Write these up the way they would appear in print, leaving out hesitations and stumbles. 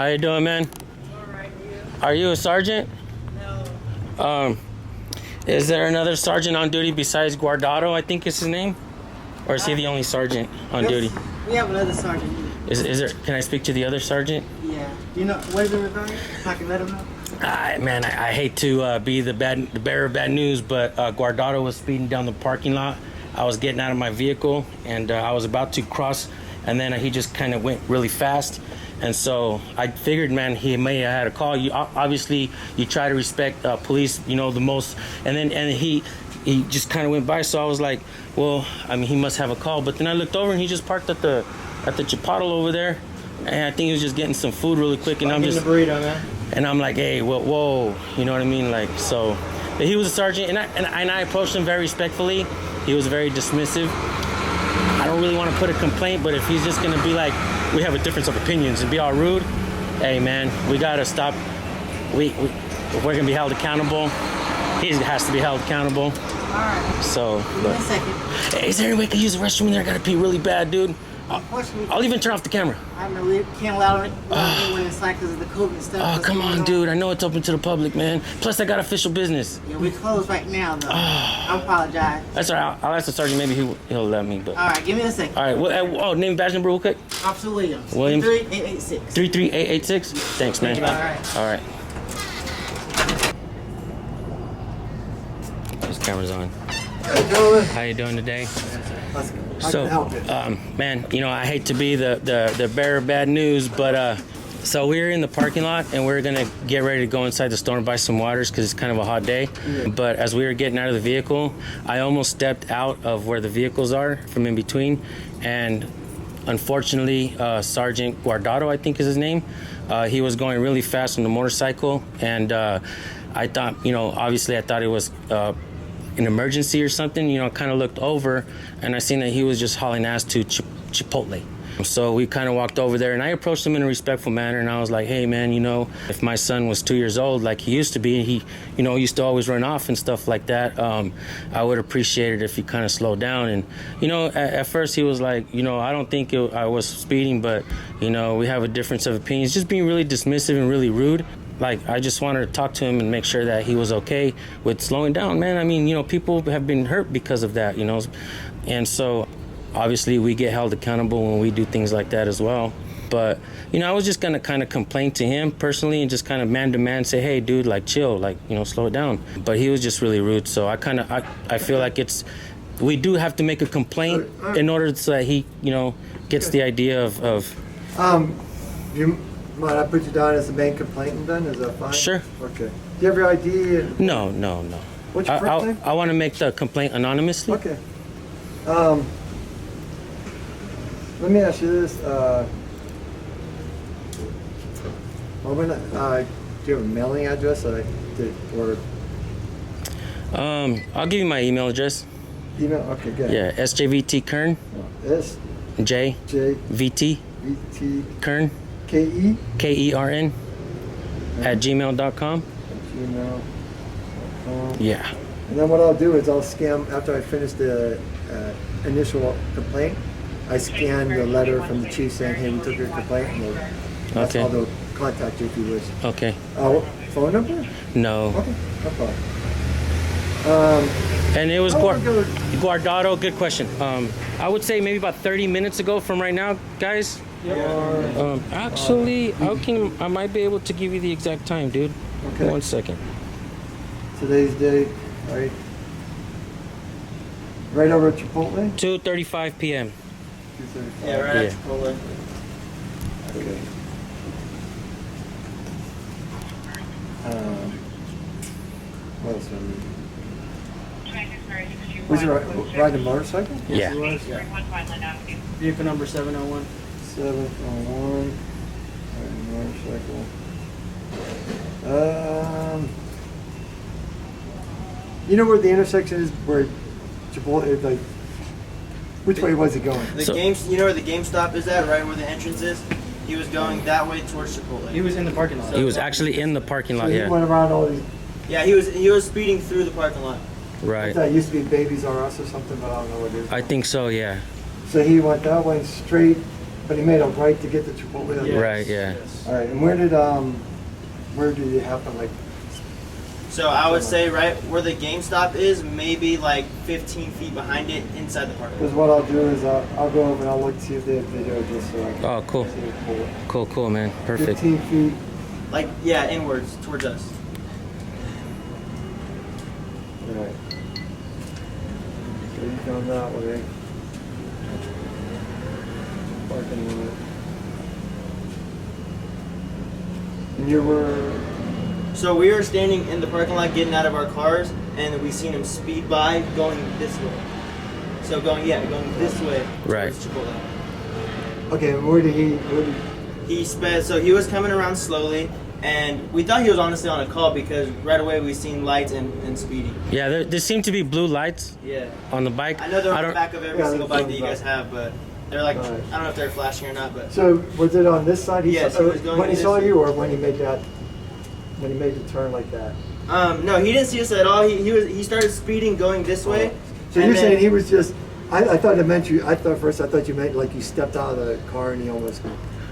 How you doing, man? Alright, you? Are you a sergeant? No. Is there another sergeant on duty besides Guardado, I think is his name? Or is he the only sergeant on duty? We have another sergeant. Is there, can I speak to the other sergeant? Yeah. Do you know what is it regarding? If I can let him know. Man, I hate to be the bearer of bad news, but Guardado was speeding down the parking lot. I was getting out of my vehicle, and I was about to cross, and then he just kind of went really fast. And so I figured, man, he may have had a call. You obviously you try to respect police, you know, the most. And he just kind of went by. So I was like, well, I mean, he must have a call. But then I looked over, and he just parked at the Chipotle over there, and I think he was just getting some food really quick. And I'm just the burrito, man. And I'm like, hey, whoa, you know what I mean? Like, so, but he was a sergeant, and I approached him very respectfully. He was very dismissive. I don't really want to put a complaint, but if he's just gonna be like, we have a difference of opinions and be all rude, hey man, we gotta stop. If we're gonna be held accountable, he has to be held accountable. Alright. So, Give me a second. hey, is there any way I can use the restroom in there? I gotta pee really bad, dude. Unfortunately, I'll even turn off the camera. I know we can't allow anyone inside because of the COVID stuff. Oh, come on, dude. I know it's open to the public, man. Plus, I got official business. Yeah, we closed right now, though. I apologize. That's all right. I'll ask the sergeant. Maybe he'll let me. But Alright, give me a second. all right. Well, name badge number real quick. Officer Williams. Williams. 33886. 33886. Thanks, man. Alright. All right. This camera's on. How you doing today? So, man, you know, I hate to be the bearer of bad news, but so we're in the parking lot and we're gonna get ready to go inside the store and buy some waters because it's kind of a hot day. But as we were getting out of the vehicle, I almost stepped out of where the vehicles are from in between, and unfortunately, Sergeant Guardado, I think is his name, he was going really fast on the motorcycle, and I thought, you know, obviously I thought it was an emergency or something, you know. Kind of looked over and I seen that he was just hauling ass to Chipotle. So we kind of walked over there and I approached him in a respectful manner, and I was like, hey man, you know, if my son was 2 years old like he used to be, he, you know, used to always run off and stuff like that, I would appreciate it if he kind of slowed down. And you know, at first he was like, you know, I don't think I was speeding, but you know, we have a difference of opinions, just being really dismissive and really rude. Like, I just wanted to talk to him and make sure that he was okay with slowing down, man. I mean, you know, people have been hurt because of that, you know. And so, obviously, we get held accountable when we do things like that as well. But, you know, I was just going to kind of complain to him personally and just kind of man to man say, hey, dude, like, chill, like, you know, slow it down. But he was just really rude. So I feel like we do have to make a complaint in order so that he, you know, gets the idea of Might I put you down as the main complainant then? Is that fine? Sure. Okay. Do you have your ID? And No. What's your first name? I want to make the complaint anonymously. Okay. Let me ask you this. Do you have a mailing address? Or I'll give you my email address. email? Okay, good. Yeah, SJVT Kern, S J J VT V T Kern, K E KERN @gmail.com. Gmail.com. Yeah. And then what I'll do is I'll scan, after I finish the initial complaint, I scan the letter from the chief saying, hey, we took your complaint, and that's Okay. how they'll contact you if you wish. Okay. Phone number? No. Okay, no problem. And it was How long ago- Guardado. Good question. I would say maybe about 30 minutes ago from right now, guys. Actually, I might be able to give you the exact time, dude. Okay. 1 second. Today's date, right? Right over at Chipotle? 2:35 p.m. 2:35. Yeah, right Yeah. at Chipotle. Okay. What else do I need? Was you riding a motorcycle? Yeah. He was, yeah. Vehicle number 701. 701. Riding a motorcycle. You know where the intersection is where Chipotle is, like, which way was he going? You know where the GameStop is at, right where the entrance is? He was going that way towards Chipotle. He was in the parking lot. He was actually in the parking So lot. he Yeah. went around all these. Yeah, he was speeding through the parking lot. Right. That used to be Babies R Us or something, but I don't know what it is. I think so. Yeah. So he went that way straight But he made a right to get the Chipotle. Yes. Right, yeah. Yes. All right, and where did it happen? Like, So I would say right where the GameStop is, maybe like 15 feet behind it, inside the park. because what I'll do is I'll go over and I'll look to see if they have video just so I can Oh, cool. see it pull it. Cool, man. Perfect. 15 feet. Like yeah, inwards towards us. All right. So you've gone that way. Parking lot. And you were. So we were standing in the parking lot, getting out of our cars, and we seen him speed by, going this way. So going this way. Right. towards Chipotle. Okay, where did he? He sped, so he was coming around slowly, and we thought he was honestly on a call because right away we seen lights and speeding. Yeah, there seem to be blue lights Yeah. on the bike. I know they're on the don't- back of every Yeah, single they're bike that you on the guys have, but they're like, Right. I don't know if they're flashing or not, but So was it on this side? Yes, he was going when he this saw way. you, or when he made that? When he made the turn like that. no, he didn't see us at all. He started speeding going this way. So and you're then- saying he was just? I thought it meant you. I thought you meant like you stepped out of the car and he almost.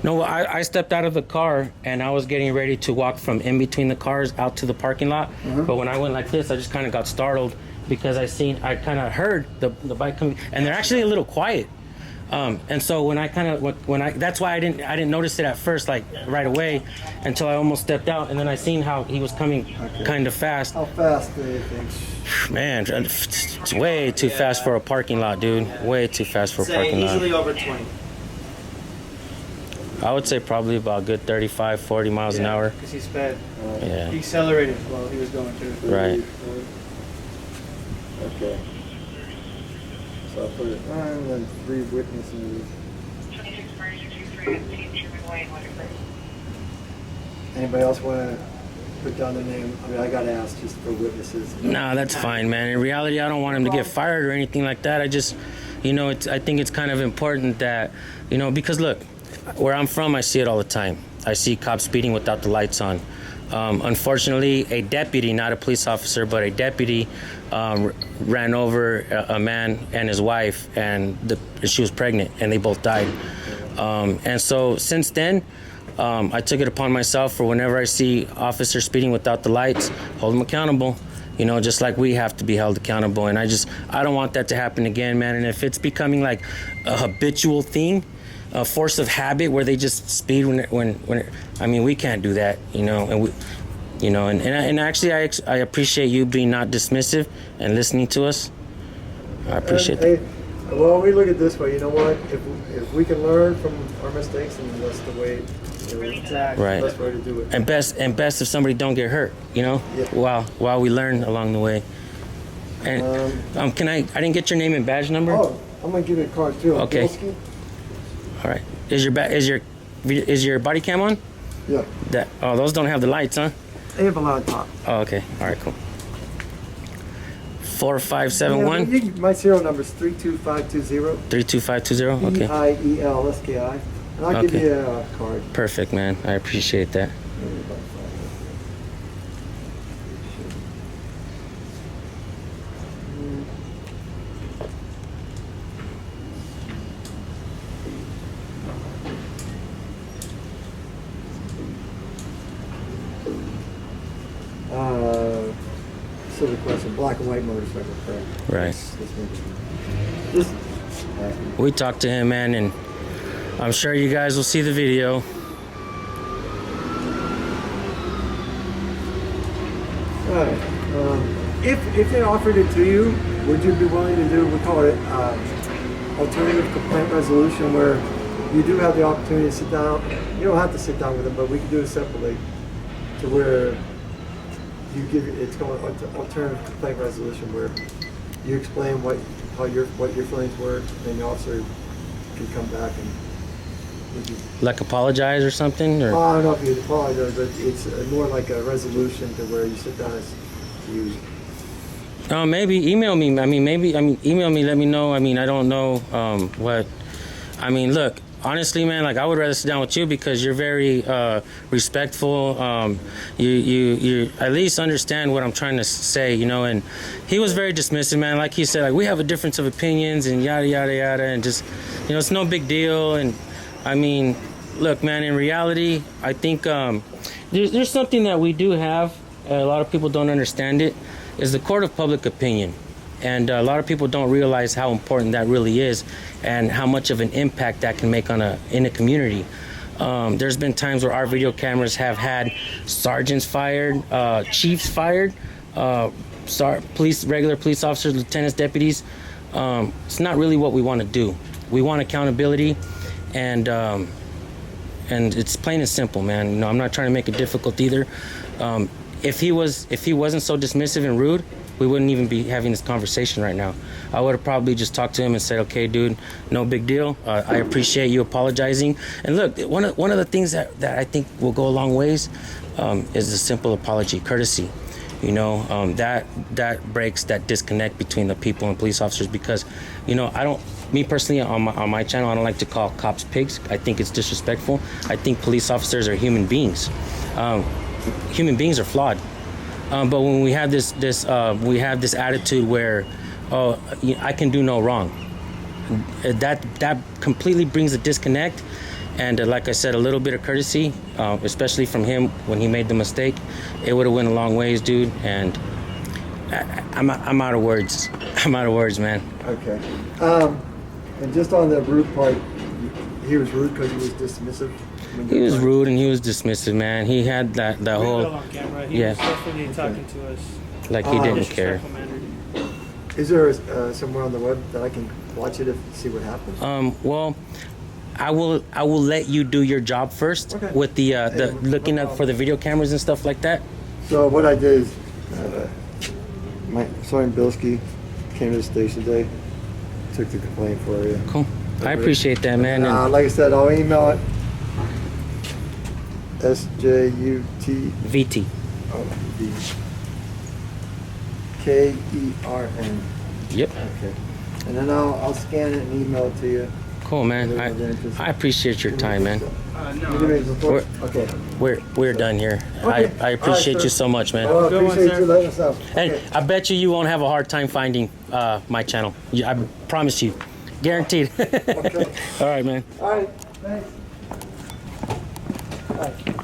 No, I stepped out of the car and I was getting ready to walk from in between the cars out to the parking lot. But when I went like this, I just kind of got startled because I kind of heard the bike coming, and they're actually a little quiet. And so when that's why I didn't notice it at first, like right away, until I almost stepped out, and then I seen how he was coming kind of fast. How fast do you think? Man, it's way too fast for a parking lot, dude. Way too fast for a Say parking easily lot. over 20. I would say probably about a good 35, 40 miles an hour. Because he sped. Yeah. He accelerated while he was going too. Right. Okay. So I'll put it on and then 3 witnesses. Anybody else want to put down the name? I mean, I got to ask just for witnesses. Nah, that's fine, man. In reality, I don't want him to get fired or anything like that. I just, I think it's kind of important that, because look, where I'm from, I see it all the time. I see cops speeding without the lights on. Unfortunately, a deputy, not a police officer, but a deputy ran over a man and his wife, and she was pregnant, and they both died. And so since then, I took it upon myself for whenever I see officers speeding without the lights, hold them accountable. Just like we have to be held accountable. And I don't want that to happen again, man. And if it's becoming like a habitual thing, a force of habit where they just speed when we can't do that, and we, and actually I appreciate you being not dismissive and listening to us. I appreciate that. Hey, well, we look at it this way. You know what? If we can learn from our mistakes, and that's the way. Exactly. Right. Best way to do it. And best if somebody don't get hurt, Yeah. while we learn along the way. And I didn't get your name and badge number. Oh, I'm gonna give you a card too. Okay. Bilski? All right. Is your body cam on? Yeah. Those don't have the lights, huh? They have a lot of top. Oh, okay. All right, cool. 4571 My serial number is 32520. 32520. Okay. EIELSKI. And I'll give Okay. you a card. Perfect, man. I appreciate that. Silver question, black and white motorcycle, correct? Right. This, We talked to him, man, and I'm sure you guys will see the video. Alright, if they offered it to you, would you be willing to do, we call it alternative complaint resolution, where you do have the opportunity to sit down, you don't have to sit down with them, but we can do it separately, to where you give, it's called alternative complaint resolution, where you explain what your feelings were, and the officer can come back and would you, Like apologize or something, or I don't know if you apologize, but it's more like a resolution to where you sit down and you. maybe email me. Email me. Let me know. I don't know what. Look, honestly, man, like I would rather sit down with you because you're very respectful. You at least understand what I'm trying to say, And he was very dismissive, man. Like he said, like we have a difference of opinions and yada yada yada, and just, it's no big deal. And I mean, look, man. In reality, I think there's something that we do have. A lot of people don't understand it. Is the court of public opinion, and a lot of people don't realize how important that really is, and how much of an impact that can make in a community. There's been times where our video cameras have had sergeants fired, chiefs fired, regular police officers, lieutenants, deputies. It's not really what we want to do. We want accountability, and it's plain and simple, man. You know, I'm not trying to make it difficult either. If he wasn't so dismissive and rude, we wouldn't even be having this conversation right now. I would have probably just talked to him and said, "Okay, dude, no big deal. I appreciate you apologizing." And look, one of the things that I think will go a long ways is a simple apology, courtesy. You know, that breaks that disconnect between the people and police officers, because, you know, me personally, on my channel, I don't like to call cops pigs. I think it's disrespectful. I think police officers are human beings. Human beings are flawed. But when we have this attitude where, oh, I can do no wrong, that completely brings a disconnect. And like I said, a little bit of courtesy, especially from him when he made the mistake, it would have went a long ways, dude. And I'm out of words. I'm out of words, man. Okay. And just on the rude part, he was rude because he was dismissive. He was rude and he was dismissive, man. He had that We got whole, on camera. He yeah. was definitely talking to us. like he didn't care. Disrespectful manner. Is there somewhere on the web that I can watch it to see what happens? Well, I will let you do your job first, Okay. with the Hey, looking no up for the video cameras and stuff like that. So what I did is, Sergeant Bilski came to the station today, took the complaint for you. Cool. I appreciate that, man. And Like I said, I'll email it. SJUT VT. KERN. Yep. Okay. And then I'll scan it and email it to you. Cool, man. I appreciate your time, man. You give me a report? Okay. We're done here. Okay. I appreciate All right, you sir. so much, man. Well, I Good one, appreciate sir. you letting us know. And Okay. I bet you won't have a hard time finding my channel. I promise you. Guaranteed. Okay. All right, man. All right. Thanks. All right.